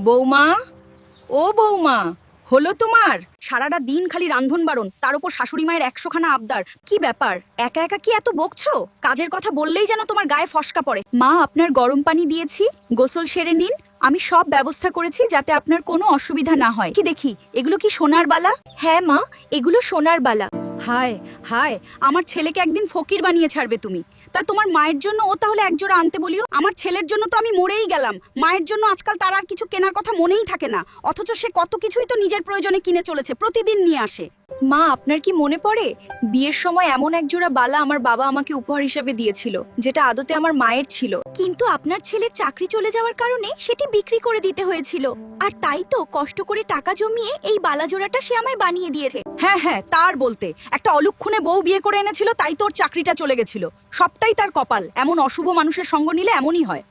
বৌমা, ও বৌমা, হলো তোমার? সারাটা দিন খালি রান্ধন বাড়ন, তার উপর শাশুড়ি মায়ের 100খানা আবদার। কি ব্যাপার, একা একা কি এত বকছো? কাজের কথা বললেই যেন তোমার গায়ে ফসকা পড়ে। মা, আপনার গরম পানি দিয়েছি, গোসল সেরে নিন। আমি সব ব্যবস্থা করেছি যাতে আপনার কোনো অসুবিধা না হয়। কি দেখি, এগুলো কি সোনার বালা? হ্যাঁ মা, এগুলো সোনার বালা। হায় হায়, আমার ছেলেকে একদিন ফকির বানিয়ে ছাড়বে তুমি। তা তোমার মায়ের জন্য ও তাহলে একজোড়া আনতে বলিও। আমার ছেলের জন্য তো আমি মরেই গেলাম। মায়ের জন্য আজকাল তার আর কিছু কেনার কথা মনেই থাকে না, অথচ সে কত কিছুই তো নিজের প্রয়োজনে কিনে চলেছে, প্রতিদিন নিয়ে আসে। মা, আপনার কি মনে পড়ে বিয়ের সময় এমন একজোড়া বালা আমার বাবা আমাকে উপহার হিসেবে দিয়েছিল, যেটা আদতে আমার মায়ের ছিল, কিন্তু আপনার ছেলের চাকরি চলে যাওয়ার কারণে সেটি বিক্রি করে দিতে হয়েছিল। আর তাই তো কষ্ট করে টাকা জমিয়ে এই বালা জোড়াটা সে আমায় বানিয়ে দিয়েছে। হ্যাঁ হ্যাঁ, তার বলতে একটা অলুক্ষণে বউ বিয়ে করে এনেছিল, তাই তোর চাকরিটা চলে গেছিল। সবটাই তার কপাল, এমন অশুভ মানুষের সঙ্গ নিলে এমনই হয়।